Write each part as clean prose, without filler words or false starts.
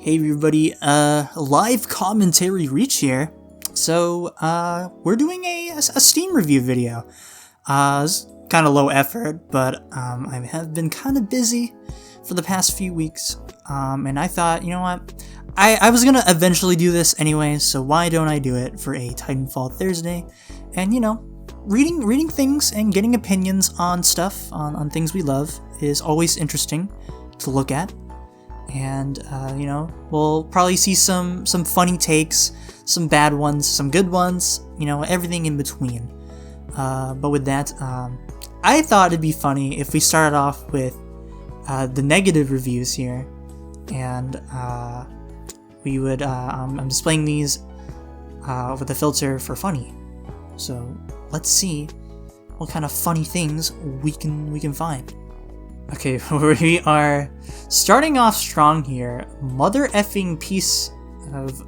Hey everybody, live commentary Reach here. So, we're doing a Steam review video. It's kind of low effort, but I have been kind of busy for the past few weeks. And I thought, you know what, I was gonna eventually do this anyway, so why don't I do it for a Titanfall Thursday? And you know, reading things and getting opinions on stuff, on things we love, is always interesting to look at. And you know, we'll probably see some funny takes, some bad ones, some good ones, you know, everything in between. But with that, I thought it'd be funny if we started off with the negative reviews here, and we would I'm displaying these with a filter for funny. So let's see what kind of funny things we can find. Okay, we are starting off strong here. Mother effing piece of...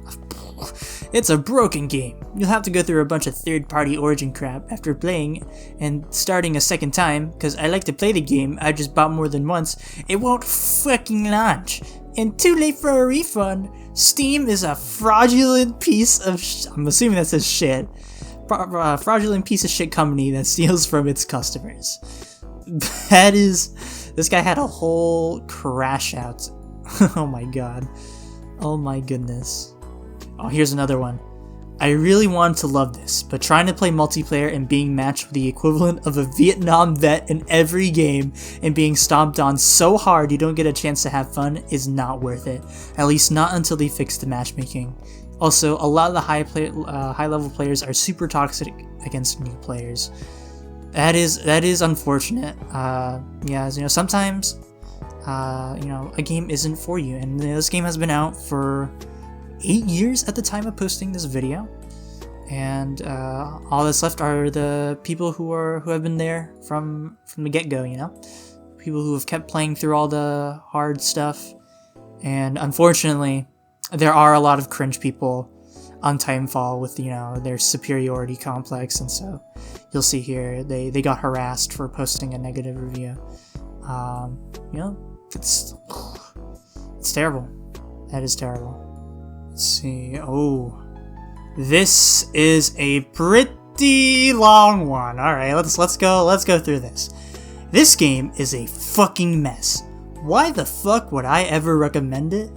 It's a broken game. You'll have to go through a bunch of third-party origin crap after playing and starting a second time, because I like to play the game I just bought more than once. It won't fucking launch. And too late for a refund. Steam is a fraudulent piece of I'm assuming that says shit. Fraudulent piece of shit company that steals from its customers. That is... This guy had a whole crash out. Oh my god. Oh my goodness. Oh, here's another one. I really wanted to love this, but trying to play multiplayer and being matched with the equivalent of a Vietnam vet in every game and being stomped on so hard you don't get a chance to have fun is not worth it. At least not until they fix the matchmaking. Also, a lot of the high-level players are super toxic against new players. That is unfortunate. Yeah, you know, sometimes, you know, a game isn't for you, and this game has been out for 8 years at the time of posting this video, and all that's left are the people who have been there from the get-go. You know, people who have kept playing through all the hard stuff, and unfortunately, there are a lot of cringe people on Titanfall with, you know, their superiority complex, and so you'll see here they got harassed for posting a negative review. You know, it's terrible. That is terrible. Let's see. Oh, this is a pretty long one. All right, let's go through this. This game is a fucking mess. Why the fuck would I ever recommend it?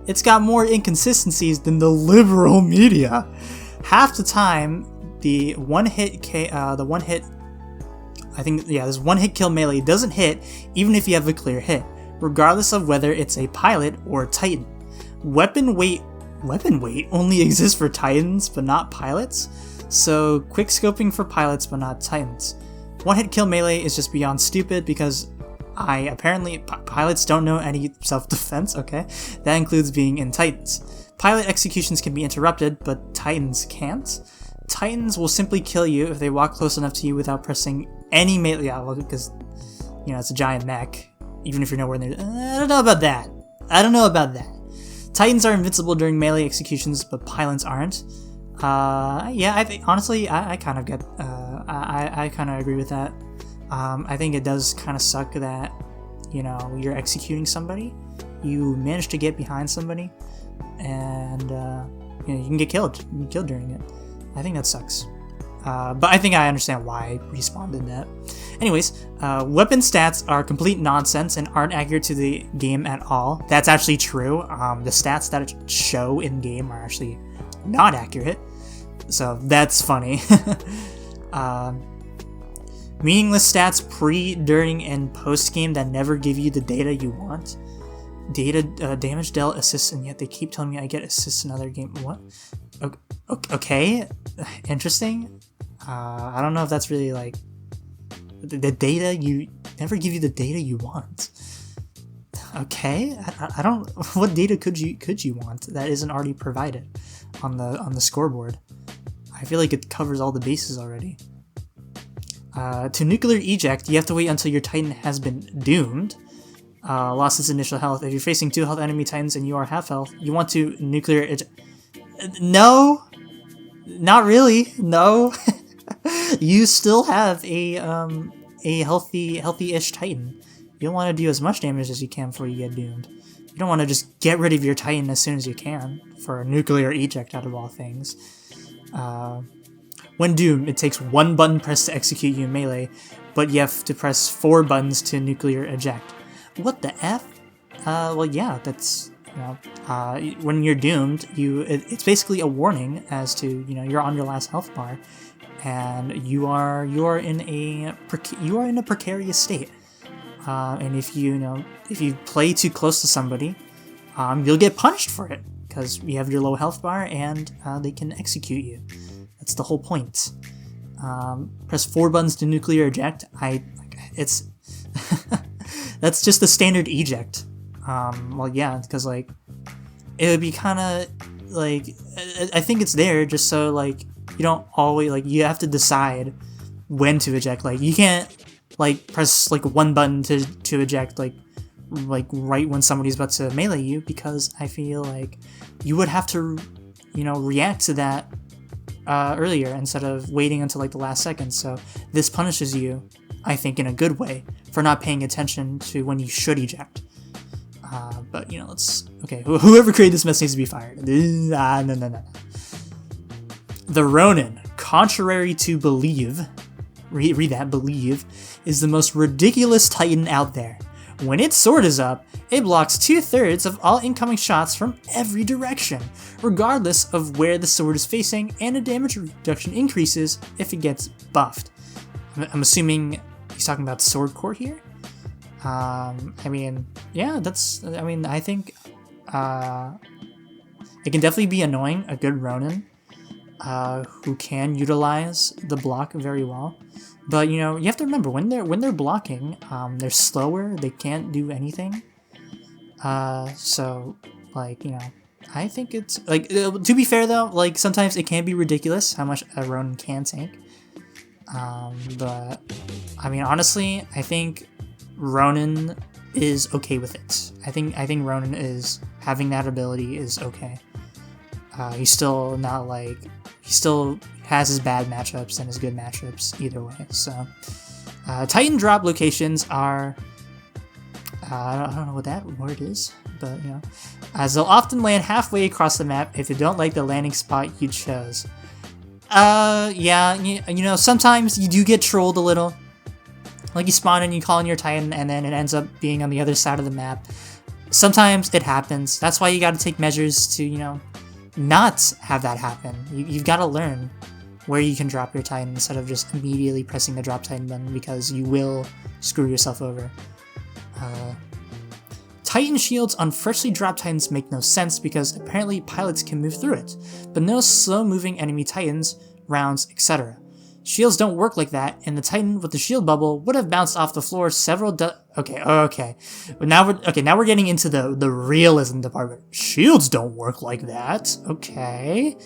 It's got more inconsistencies than the liberal media. Half the time, this one-hit kill melee doesn't hit even if you have a clear hit, regardless of whether it's a pilot or a Titan. Weapon weight only exists for Titans but not pilots, so quick scoping for pilots but not Titans. One-hit kill melee is just beyond stupid because apparently pilots don't know any self-defense. Okay, that includes being in Titans. Pilot executions can be interrupted, but Titans can't. Titans will simply kill you if they walk close enough to you without pressing any melee. Yeah, well, because, you know, it's a giant mech. Even if you're nowhere near. I don't know about that. Titans are invincible during melee executions, but pilots aren't. Yeah, I think honestly, I kind of get. I kind of agree with that. I think it does kind of suck that, you know, you're executing somebody, you manage to get behind somebody, and you know, you can get killed. You can get killed during it. I think that sucks. But I think I understand why Respawn did that. Anyways, weapon stats are complete nonsense and aren't accurate to the game at all. That's actually true. The stats that it show in game are actually not accurate. So that's funny. Meaningless stats pre, during, and post-game that never give you the data you want. Damage dealt, assists, and yet they keep telling me I get assists in other game. What? Okay, interesting. I don't know if that's really like the data you never give you the data you want. Okay, I don't. What data could you want that isn't already provided on the scoreboard? I feel like it covers all the bases already. To nuclear eject, you have to wait until your Titan has been doomed, lost its initial health. If you're facing 2 health enemy Titans and you are half health, you want to nuclear eject. No, not really. No, you still have a healthy-ish Titan. You don't want to do as much damage as you can before you get doomed. you don't want to just get rid of your Titan as soon as you can for a nuclear eject out of all things. When doomed, it takes 1 button press to execute you in melee, but you have to press 4 buttons to nuclear eject. What the F? Well, yeah, that's, you know, when you're doomed, it's basically a warning as to, you know, you're on your last health bar, and you are in a precarious state. And if you play too close to somebody, you'll get punished for it because you have your low health bar and they can execute you. That's the whole point. Press 4 buttons to nuclear eject. It's that's just the standard eject. Well, yeah, because like it would be kind of like I think it's there just so like you don't always like you have to decide when to eject. Like you can't like press like 1 button to eject like right when somebody's about to melee you, because I feel like you would have to, you know, react to that earlier instead of waiting until like the last second. So this punishes you, I think, in a good way for not paying attention to when you should eject. But you know, whoever created this mess needs to be fired. No. The Ronin, contrary to believe, read that, believe, is the most ridiculous Titan out there. When its sword is up, it blocks 2/3 of all incoming shots from every direction, regardless of where the sword is facing, and the damage reduction increases if it gets buffed. I'm assuming he's talking about sword core here? I mean, yeah, I think it can definitely be annoying, a good Ronin, who can utilize the block very well. But, you know, you have to remember, when they're blocking, they're slower, they can't do anything. So, like, you know, I think it's, like, to be fair, though, like, sometimes it can be ridiculous how much a Ronin can tank. But, I mean, honestly, I think Ronin is okay with it. I think Ronin is, having that ability is okay. He's still not, like, he still has his bad matchups and his good matchups either way. So, Titan drop locations are, I don't know what that word is, but, you know, as they'll often land halfway across the map if you don't like the landing spot you chose. Yeah, you know, sometimes you do get trolled a little. Like, you spawn and you call in your Titan, and then it ends up being on the other side of the map. Sometimes it happens. That's why you gotta take measures to, you know, not have that happen. You've got to learn where you can drop your Titan instead of just immediately pressing the drop Titan button, because you will screw yourself over. Titan shields on freshly dropped Titans make no sense because apparently pilots can move through it, but no slow-moving enemy Titans, rounds, etc. Shields don't work like that, and the Titan with the shield bubble would have bounced off the floor several Okay. But now we're getting into the realism department. Shields don't work like that. Okay.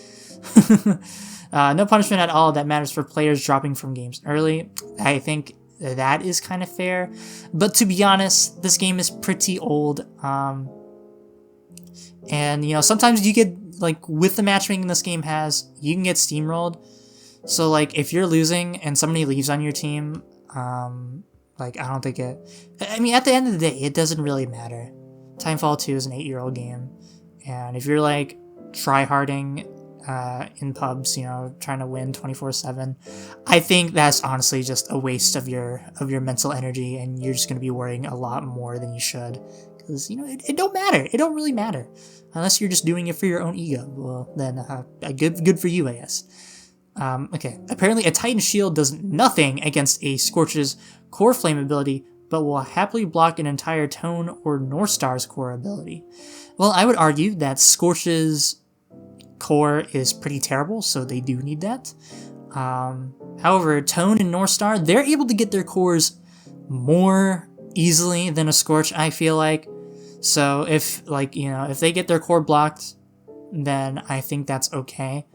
No punishment at all that matters for players dropping from games early. I think that is kind of fair. But to be honest, this game is pretty old. And, you know, sometimes you get, like, with the matchmaking this game has, you can get steamrolled. So, like, if you're losing and somebody leaves on your team, like, I don't think I mean, at the end of the day, it doesn't really matter. Titanfall 2 is an 8-year-old game, and if you're, like, tryharding in pubs, you know, trying to win 24/7, I think that's honestly just a waste of your mental energy, and you're just going to be worrying a lot more than you should. Because, you know, it don't matter. It don't really matter. Unless you're just doing it for your own ego. Well, then, good for you, I guess. Okay, apparently a Titan shield does nothing against a Scorch's core flame ability, but will happily block an entire Tone or North Star's core ability. Well, I would argue that Scorch's core is pretty terrible, so they do need that. However, Tone and North Star, they're able to get their cores more easily than a Scorch, I feel like. So if, like, you know, if they get their core blocked, then I think that's okay.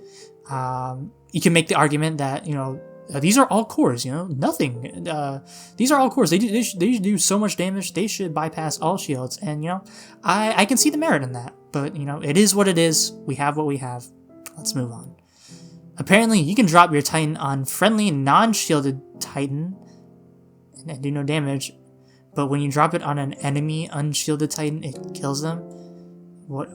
You can make the argument that, you know, these are all cores, you know, nothing. These are all cores. They do so much damage. They should bypass all shields. And, you know, I can see the merit in that. But, you know, it is what it is. We have what we have. Let's move on. Apparently, you can drop your Titan on friendly, non-shielded Titan and do no damage. but when you drop it on an enemy unshielded Titan, it kills them. What?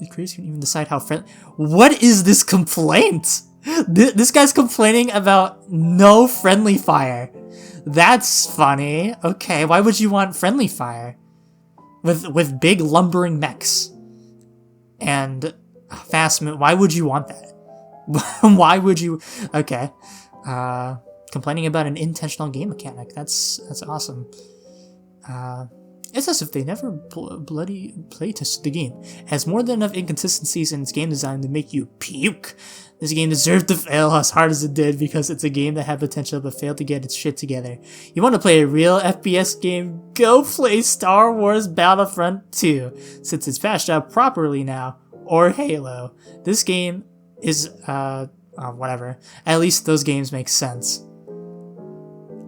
The creators can even decide how friendly. What is this complaint? This guy's complaining about no friendly fire. That's funny. Okay, why would you want friendly fire? With big lumbering mechs and fast move. Why would you want that? Why would you? Okay. Complaining about an intentional game mechanic. That's awesome. It's as if they never bloody play tested the game. It has more than enough inconsistencies in its game design to make you puke. This game deserved to fail as hard as it did because it's a game that had potential but failed to get its shit together. You want to play a real FPS game? Go play Star Wars Battlefront 2, since it's patched out properly now. Or Halo. This game is, whatever. At least those games make sense.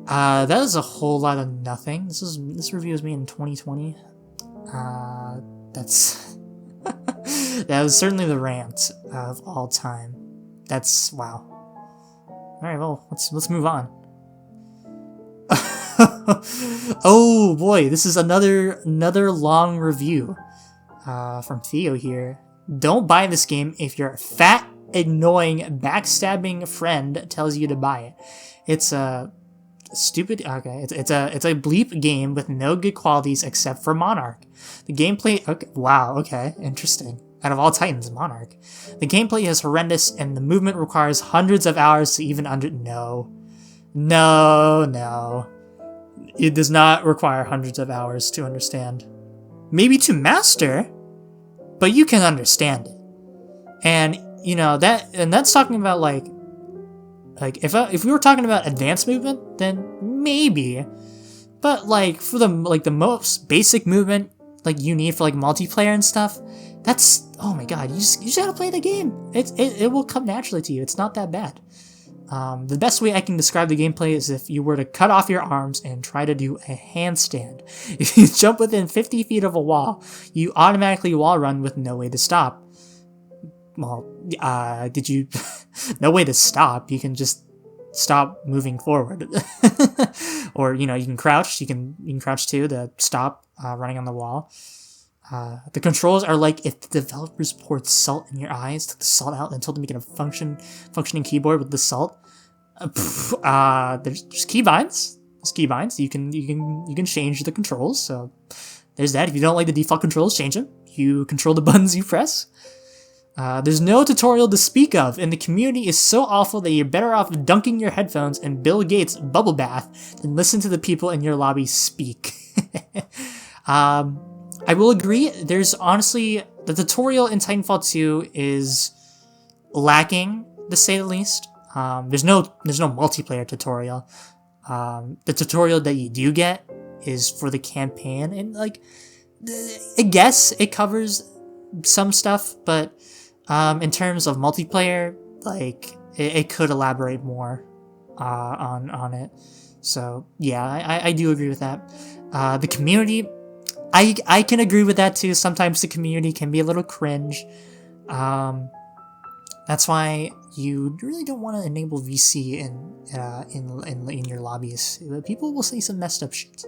That is a whole lot of nothing. This review was made in 2020. That's that was certainly the rant of all time. That's wow. All right, well, let's move on. Oh boy, this is another long review from Theo here. Don't buy this game if your fat, annoying, backstabbing friend tells you to buy it. It's a stupid. Okay, it's a bleep game with no good qualities except for Monarch. The gameplay. Okay, wow. Okay, interesting. Out of all Titans, Monarch. The gameplay is horrendous, and the movement requires hundreds of hours to even No. It does not require hundreds of hours to understand. Maybe to master, but you can understand it. And you know that's talking about like if we were talking about advanced movement, then maybe. But like for the most basic movement like you need for like multiplayer and stuff, that's, oh my god, you just gotta play the game. It will come naturally to you. It's not that bad. The best way I can describe the gameplay is if you were to cut off your arms and try to do a handstand. If you jump within 50 feet of a wall, you automatically wall run with no way to stop. Well, no way to stop. You can just stop moving forward. Or, you can crouch. You can crouch too to stop running on the wall. The controls are like if the developers poured salt in your eyes, took the salt out, and told them to make it a functioning keyboard with the salt. There's keybinds. There's keybinds. You can change the controls. So there's that. If you don't like the default controls, change them. You control the buttons you press. There's no tutorial to speak of, and the community is so awful that you're better off dunking your headphones in Bill Gates' bubble bath than listen to the people in your lobby speak. I will agree, there's honestly, the tutorial in Titanfall 2 is lacking, to say the least. There's no multiplayer tutorial. The tutorial that you do get is for the campaign, and like, I guess it covers some stuff, but in terms of multiplayer, like, it could elaborate more on it. So yeah, I do agree with that. The community, I can agree with that too. Sometimes the community can be a little cringe. That's why you really don't want to enable VC in your lobbies. People will say some messed up shit.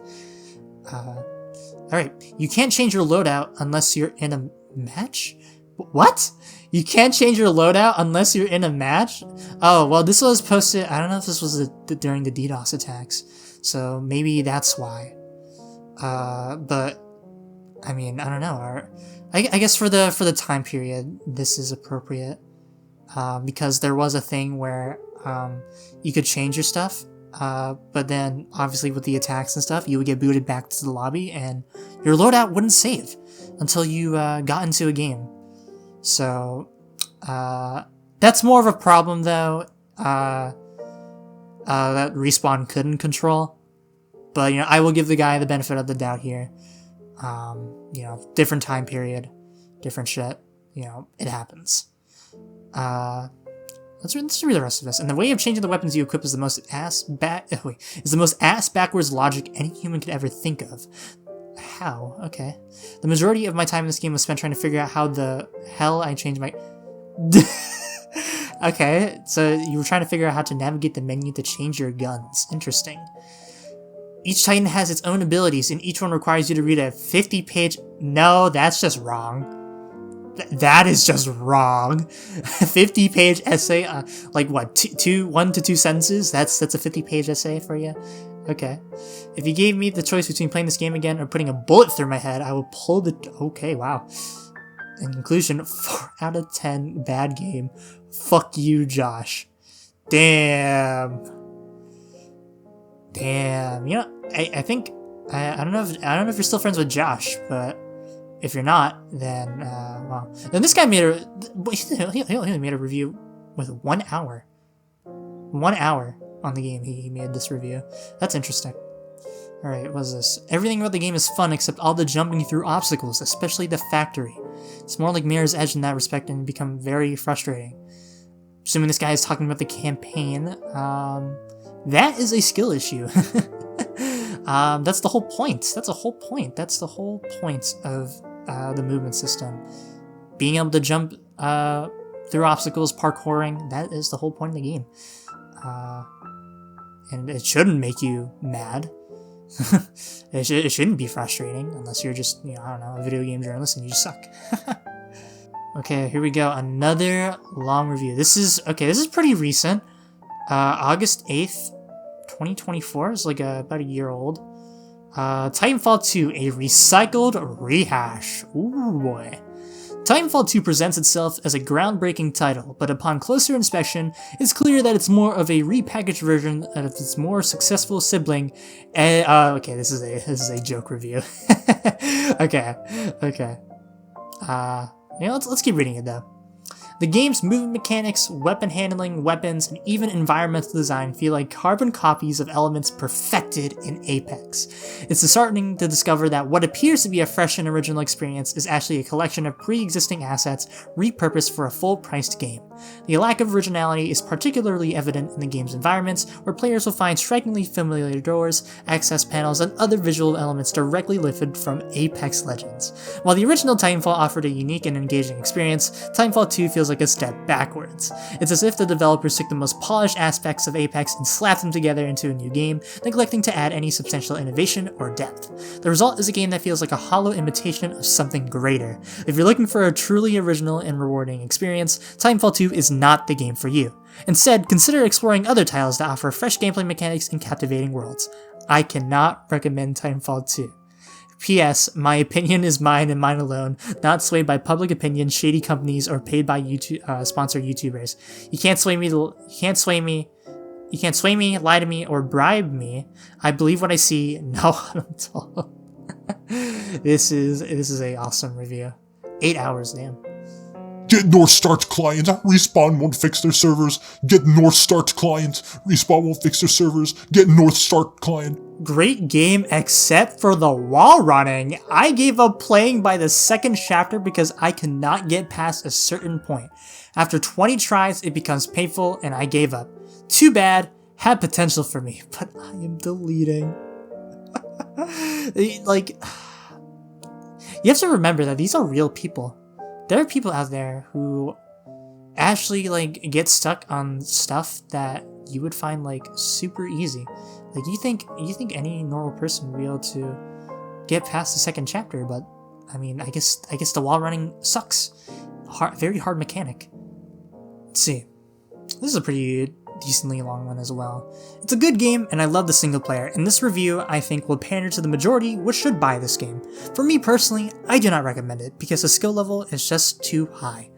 Alright, you can't change your loadout unless you're in a match? What? You can't change your loadout unless you're in a match? Oh, well, this was posted, I don't know if this was during the DDoS attacks, so maybe that's why. But, I mean, I don't know. I guess for the time period, this is appropriate. Because there was a thing where you could change your stuff, but then obviously with the attacks and stuff, you would get booted back to the lobby and your loadout wouldn't save until you got into a game. So that's more of a problem though, that Respawn couldn't control. But I will give the guy the benefit of the doubt here. Different time period, different shit. It happens. Let's read the rest of this. And the way of changing the weapons you equip is the most ass backwards logic any human could ever think of. How? Okay. The majority of my time in this game was spent trying to figure out how the hell I changed my... Okay, so you were trying to figure out how to navigate the menu to change your guns. Interesting. Each Titan has its own abilities, and each one requires you to read a 50-page... No, that's just wrong. That is just wrong. 50-page essay, like what, 1 to 2 sentences? That's a 50-page essay for you? Okay. If you gave me the choice between playing this game again or putting a bullet through my head, I will pull the... Okay, wow. In conclusion, 4 out of 10, bad game. Fuck you, Josh. Damn. You know, I think... I don't know if you're still friends with Josh, but... If you're not, then, well... And this guy made a... He only made a review with 1 hour. 1 hour on the game he made this review. That's interesting. Alright, what is this? Everything about the game is fun except all the jumping through obstacles, especially the factory. It's more like Mirror's Edge in that respect and become very frustrating. Assuming this guy is talking about the campaign, that is a skill issue. That's the whole point. That's the whole point. That's the whole point of the movement system. Being able to jump through obstacles, parkouring, that is the whole point of the game. And it shouldn't make you mad. It shouldn't be frustrating, unless you're just, you know, I don't know, a video game journalist and you just suck. Okay, here we go. Another long review. This is pretty recent. August 8th, 2024 is like about a year old. Titanfall 2, a recycled rehash. Ooh boy. Titanfall 2 presents itself as a groundbreaking title, but upon closer inspection, it's clear that it's more of a repackaged version of its more successful sibling. Okay, this is a joke review. Okay. Let's keep reading it though. The game's movement mechanics, weapon handling, weapons, and even environmental design feel like carbon copies of elements perfected in Apex. It's disheartening to discover that what appears to be a fresh and original experience is actually a collection of pre-existing assets repurposed for a full-priced game. The lack of originality is particularly evident in the game's environments, where players will find strikingly familiar doors, access panels, and other visual elements directly lifted from Apex Legends. While the original Titanfall offered a unique and engaging experience, Titanfall 2 feels like a step backwards. It's as if the developers took the most polished aspects of Apex and slapped them together into a new game, neglecting to add any substantial innovation or depth. The result is a game that feels like a hollow imitation of something greater. If you're looking for a truly original and rewarding experience, Titanfall 2 is not the game for you. Instead, consider exploring other titles that offer fresh gameplay mechanics and captivating worlds. I cannot recommend Titanfall 2. P.S. My opinion is mine and mine alone, not swayed by public opinion, shady companies, or paid by sponsored YouTubers. You can't sway me, lie to me, or bribe me. I believe what I see, know what I'm told. This is a awesome review. 8 hours, damn. Get North Start client. Respawn won't fix their servers. Get North Start client. Respawn won't fix their servers. Get North Start client. Great game except for the wall running. I gave up playing by the second chapter because I could not get past a certain point. After 20 tries, it becomes painful and I gave up. Too bad. Had potential for me, but I am deleting. Like, you have to remember that these are real people. There are people out there who actually, like, get stuck on stuff that you would find, like, super easy. Like, you think any normal person would be able to get past the second chapter, but, I mean, I guess the wall running sucks. Very hard mechanic. Let's see. This is a pretty decently long one as well. It's a good game, and I love the single player, and this review, I think, will pander to the majority which should buy this game. For me personally, I do not recommend it, because the skill level is just too high.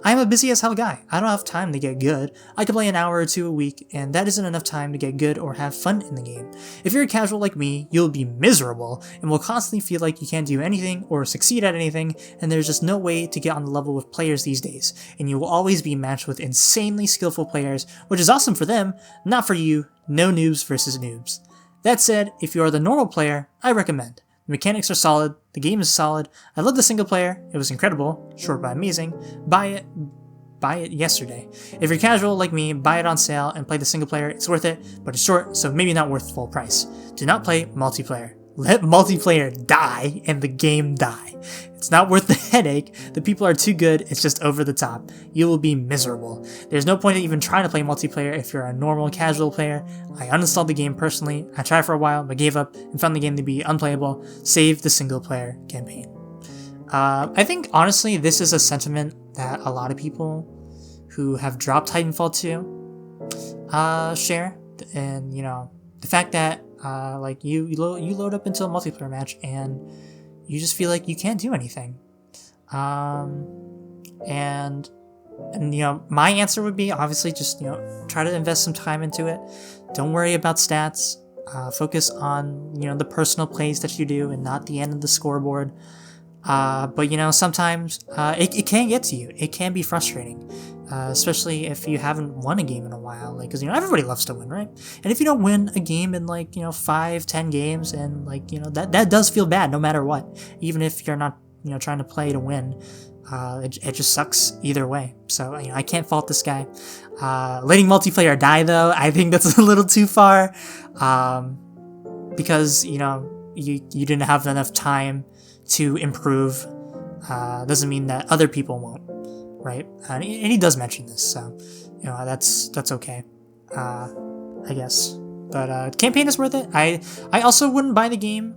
I am a busy as hell guy. I don't have time to get good. I can play an hour or two a week, and that isn't enough time to get good or have fun in the game. If you're a casual like me, you'll be miserable, and will constantly feel like you can't do anything or succeed at anything, and there's just no way to get on the level with players these days, and you will always be matched with insanely skillful players, which is awesome for them, not for you. No noobs versus noobs. That said, if you are the normal player, I recommend. The mechanics are solid, the game is solid, I love the single player, it was incredible, short but amazing. Buy it yesterday. If you're casual like me, buy it on sale and play the single player, it's worth it, but it's short, so maybe not worth full price. Do not play multiplayer. let multiplayer die and the game die. It's not worth the headache. The people are too good. It's just over the top. You will be miserable. There's no point in even trying to play multiplayer if you're a normal casual player. I uninstalled the game personally. I tried for a while, but gave up and found the game to be unplayable. Save the single player campaign. I think honestly, this is a sentiment that a lot of people who have dropped Titanfall 2 share. And you know, the fact that like you load up into a multiplayer match and you just feel like you can't do anything. And you know, my answer would be obviously just, you know, try to invest some time into it. Don't worry about stats. Focus on, you know, the personal plays that you do and not the end of the scoreboard. But you know, sometimes it can get to you. It can be frustrating, especially if you haven't won a game in a while. Like, because you know, everybody loves to win, right? And if you don't win a game in like, you know, 5-10 games, and like, you know, that does feel bad no matter what. Even if you're not, you know, trying to play to win, it just sucks either way. So you know, I can't fault this guy. Letting multiplayer die though, I think that's a little too far, because you know, you didn't have enough time to improve. Doesn't mean that other people won't, right? And he does mention this, so you know, that's okay, I guess. But campaign is worth it. I also wouldn't buy the game.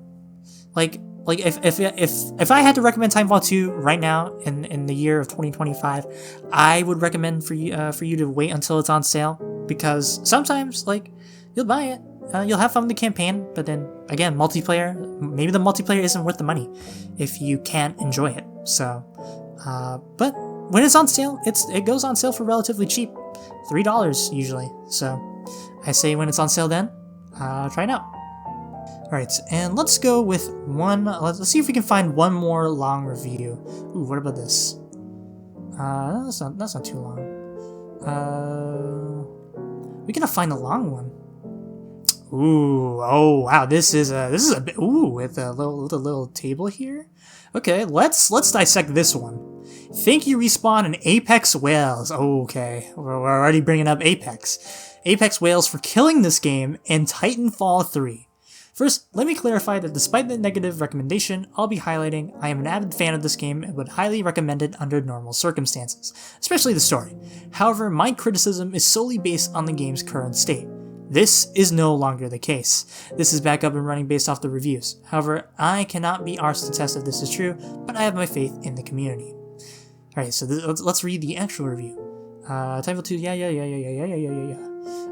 Like if I had to recommend Titanfall 2 right now in the year of 2025, I would recommend for you to wait until it's on sale, because sometimes like you'll buy it. You'll have fun with the campaign, but then again, multiplayer, maybe the multiplayer isn't worth the money if you can't enjoy it. So, but when it's on sale, it goes on sale for relatively cheap, $3 usually. So, I say when it's on sale, then try it out. All right, and let's go with one. Let's see if we can find one more long review. Ooh, what about this? That's not too long. We gotta find a long one. Ooh, oh wow, this is a bit, ooh, with a little table here. Okay, let's dissect this one. Thank you, Respawn and Apex Whales. Okay, we're already bringing up Apex Whales for killing this game and Titanfall 3. First, let me clarify that despite the negative recommendation I'll be highlighting, I am an avid fan of this game and would highly recommend it under normal circumstances, especially the story. However, my criticism is solely based on the game's current state. This is no longer the case. This is back up and running based off the reviews. However, I cannot be arsed to test if this is true, but I have my faith in the community. Alright, so let's read the actual review. Titanfall 2, yeah.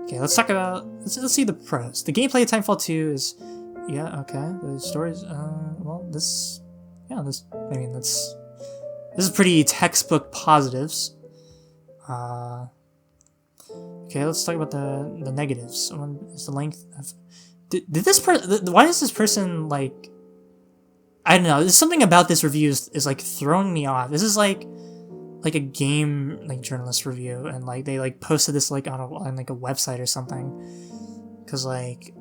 Okay, let's talk about, let's see the pros. The gameplay of Titanfall 2 is, yeah, okay. The stories, well, this is pretty textbook positives. Okay, let's talk about the negatives. One is the length of. Did this why is this person like? I don't know. There's something about this review is like throwing me off. This is like a game like journalist review, and like they like posted this like on like a website or something. Cause like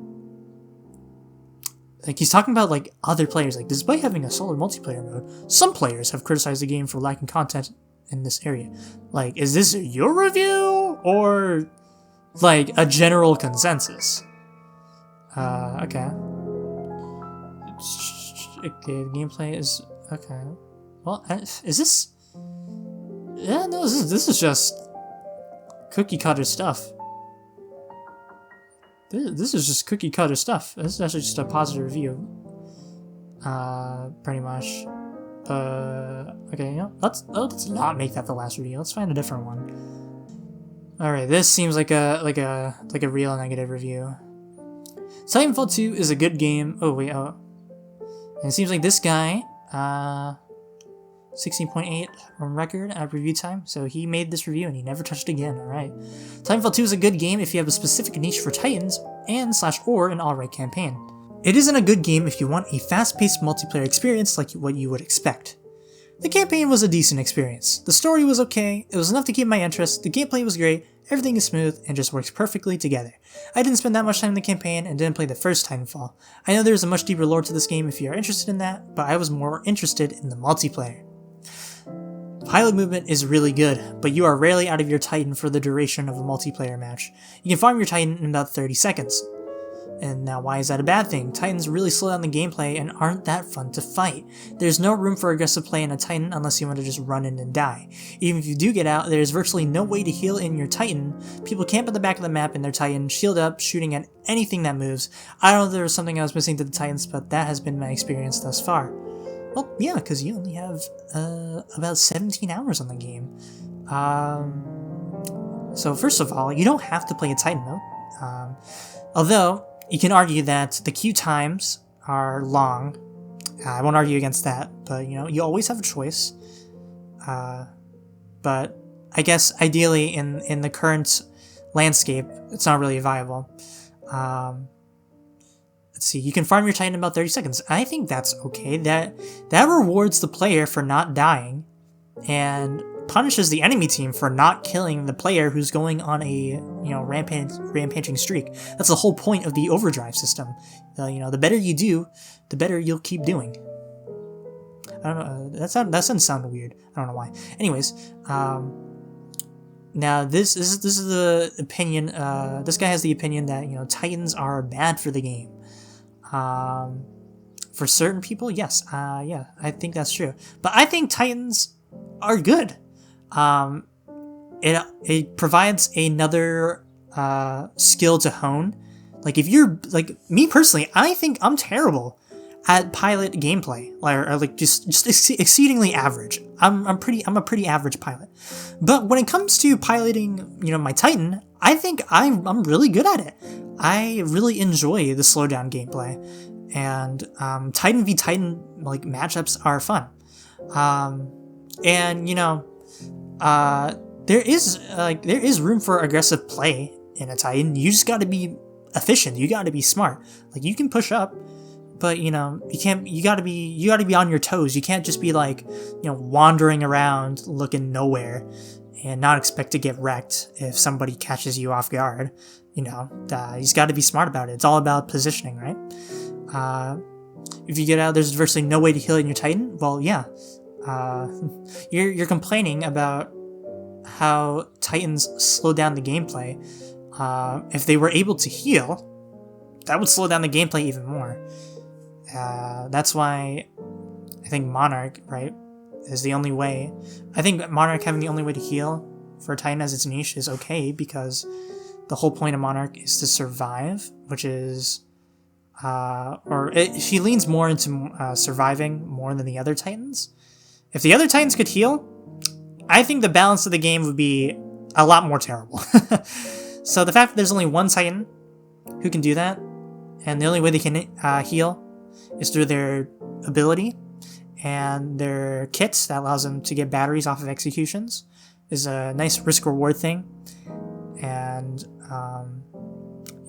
he's talking about like other players. Like, despite having a solid multiplayer mode, some players have criticized the game for lacking content in this area. Like, is this your review or like a general consensus? Okay. Okay, the gameplay is okay. Well, is this? Yeah, no, this is just cookie cutter stuff. This is just cookie cutter stuff. This is actually just a positive review. Pretty much. Okay, yeah. Let's not make that the last review. Let's find a different one. All right, this seems like a real negative review. Titanfall 2 is a good game. Oh wait, and it seems like this guy, 16.8 on record at review time. So he made this review and he never touched it again. All right, Titanfall 2 is a good game if you have a specific niche for Titans or an alright campaign. It isn't a good game if you want a fast-paced multiplayer experience like what you would expect. The campaign was a decent experience. The story was okay, it was enough to keep my interest, the gameplay was great, everything is smooth, and just works perfectly together. I didn't spend that much time in the campaign and didn't play the first Titanfall. I know there's a much deeper lore to this game if you are interested in that, but I was more interested in the multiplayer. Pilot movement is really good, but you are rarely out of your Titan for the duration of a multiplayer match. You can farm your Titan in about 30 seconds. And now why is that a bad thing? Titans really slow down the gameplay and aren't that fun to fight. There's no room for aggressive play in a Titan unless you want to just run in and die. Even if you do get out, there's virtually no way to heal in your Titan. People camp at the back of the map in their Titan, shield up, shooting at anything that moves. I don't know if there was something I was missing to the Titans, but that has been my experience thus far. Well, yeah, because you only have about 17 hours on the game. So first of all, you don't have to play a Titan mode. Although, you can argue that the queue times are long. I won't argue against that, but you always have a choice. But I guess ideally in the current landscape, it's not really viable. Let's see, you can farm your Titan in about 30 seconds. I think that's okay. That rewards the player for not dying, and punishes the enemy team for not killing the player who's going on a rampaging streak. That's the whole point of the overdrive system. The better you do, the better you'll keep doing. I don't know. That doesn't sound weird. I don't know why. Anyways, now this is the opinion. This guy has the opinion that Titans are bad for the game. For certain people, yes. Yeah, I think that's true. But I think Titans are good. It provides another skill to hone. Like, if you're like me personally, I think I'm terrible at pilot gameplay, or like just exceedingly average. I'm a pretty average pilot. But when it comes to piloting, my Titan, I think I'm really good at it. I really enjoy the slowdown gameplay, and Titan v Titan like matchups are fun. And there is room for aggressive play in a Titan. You just got to be efficient. You got to be smart. Like, you can push up, but you can't. You got to be on your toes. You can't just be like wandering around looking nowhere and not expect to get wrecked if somebody catches you off guard. You just got to be smart about it. It's all about positioning, right? If you get out, there's virtually no way to heal in your Titan. Well, yeah. You're complaining about how Titans slow down the gameplay. If they were able to heal, that would slow down the gameplay even more. That's why I think Monarch, right, is the only way. I think Monarch having the only way to heal for Titan as its niche is okay, because the whole point of Monarch is to survive, which is, she leans more into surviving more than the other Titans. If the other Titans could heal, I think the balance of the game would be a lot more terrible. So the fact that there's only one Titan who can do that, and the only way they can heal is through their ability and their kits that allows them to get batteries off of executions, is a nice risk-reward thing. And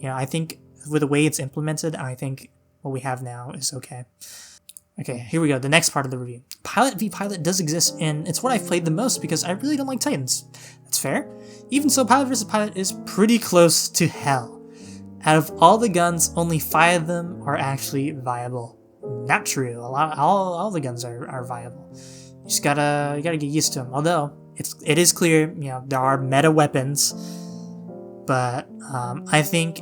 I think with the way it's implemented, I think what we have now is okay. Okay, here we go, the next part of the review. Pilot v Pilot does exist, and it's what I've played the most because I really don't like Titans. That's fair. Even so, Pilot vs. Pilot is pretty close to hell. Out of all the guns, only 5 of them are actually viable. Not true. All the guns are viable. You just gotta get used to them. Although it is clear, there are meta weapons, but I think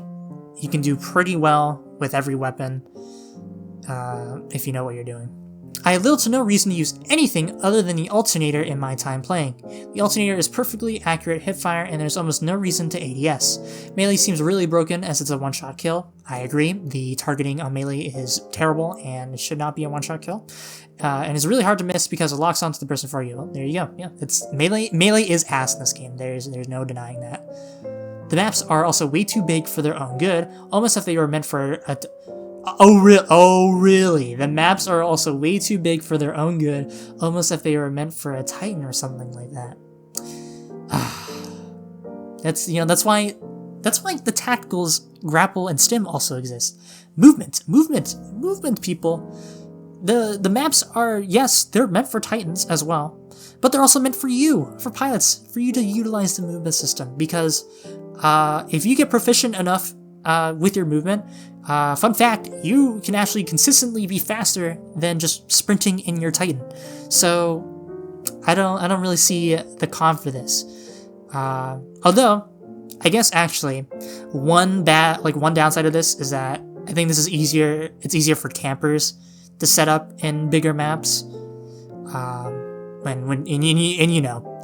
you can do pretty well with every weapon if you know what you're doing. I have little to no reason to use anything other than the alternator in my time playing. The alternator is perfectly accurate hipfire, and there's almost no reason to ADS. Melee seems really broken as it's a one-shot kill. I agree, the targeting on melee is terrible and it should not be a one-shot kill. And it's really hard to miss because it locks onto the person for you. Well, there you go. Yeah, it's melee is ass in this game. There's no denying that. The maps are also way too big for their own good, almost as if they were meant for a... Oh, really? The maps are also way too big for their own good, almost if they were meant for a Titan or something like that. That's why the tacticals, grapple, and stim also exist. Movement, people. The maps are, yes, they're meant for Titans as well, but they're also meant for you, for pilots, for you to utilize the movement system, because if you get proficient enough with your movement, fun fact, you can actually consistently be faster than just sprinting in your Titan. So I don't really see the con for this. Although I guess actually, one downside of this is that I think this is easier. It's easier for campers to set up in bigger maps.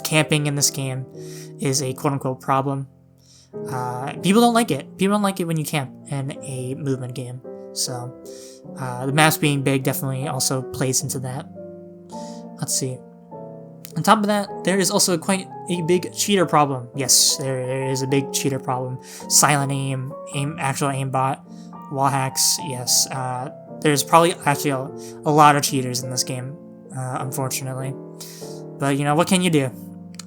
Camping in this game is a quote unquote problem. People don't like it. People don't like it when you camp in a movement game. So the maps being big definitely also plays into that. Let's see. On top of that, there is also quite a big cheater problem. Yes, there is a big cheater problem. Silent actual aimbot, wall hacks. Yes, there's probably actually a lot of cheaters in this game, unfortunately. But what can you do?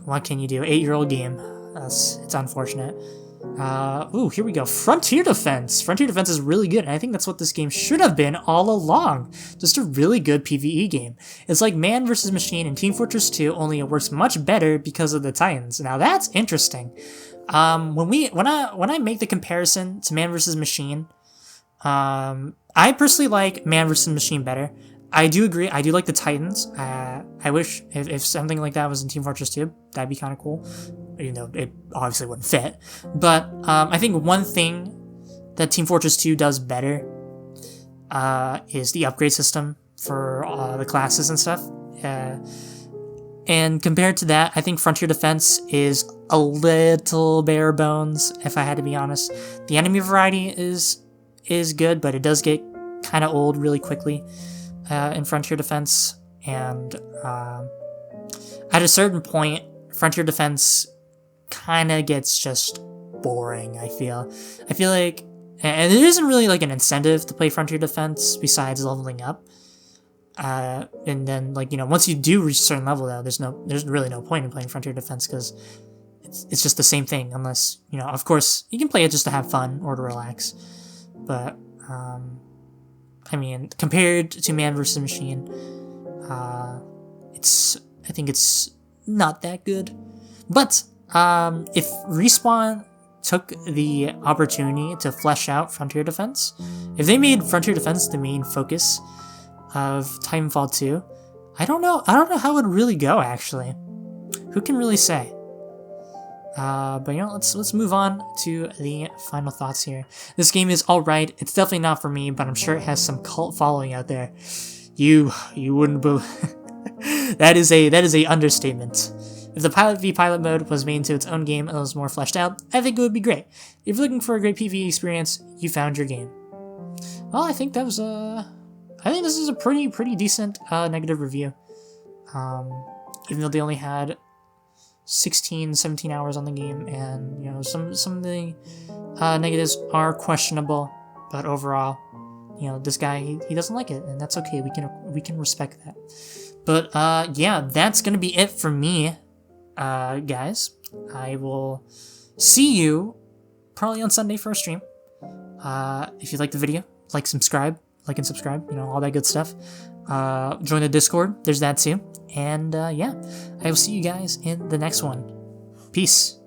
What can you do? 8-year-old game. It's unfortunate. Here we go. Frontier Defense. Frontier Defense is really good, and I think that's what this game should have been all along. Just a really good PvE game. It's like Man vs. Machine and Team Fortress 2, only it works much better because of the Titans. Now that's interesting. When I make the comparison to Man vs. Machine, I personally like Man vs. Machine better. I do agree. I do like the Titans. I wish if something like that was in Team Fortress 2, that'd be kind of cool. It obviously wouldn't fit. But I think one thing that Team Fortress 2 does better is the upgrade system for the classes and stuff. And compared to that, I think Frontier Defense is a little bare bones, if I had to be honest. The enemy variety is good, but it does get kind of old really quickly in Frontier Defense. And at a certain point, Frontier Defense kind of gets just boring, I feel like, and there isn't really like an incentive to play Frontier Defense besides leveling up. And then once you do reach a certain level, though, there's really no point in playing Frontier Defense because it's just the same thing, unless of course you can play it just to have fun or to relax. But I mean, compared to Man vs. Machine, I think it's not that good. But if Respawn took the opportunity to flesh out Frontier Defense, if they made Frontier Defense the main focus of Titanfall 2, I don't know how it would really go, actually. Who can really say? But let's move on to the final thoughts here. This game is alright. It's definitely not for me, but I'm sure it has some cult following out there. You wouldn't believe. that is a understatement. If the Pilot v Pilot mode was made into its own game and was more fleshed out, I think it would be great. If you're looking for a great PvE experience, you found your game. Well, I think this is a pretty decent negative review. Even though they only had 17 hours on the game, and some of the negatives are questionable, but overall, this guy he doesn't like it, and that's okay. We can respect that. But yeah, that's gonna be it for me, guys. I will see you probably on Sunday for a stream. If you like the video, like and subscribe, all that good stuff. Join the Discord. There's that too. And yeah, I will see you guys in the next one. Peace.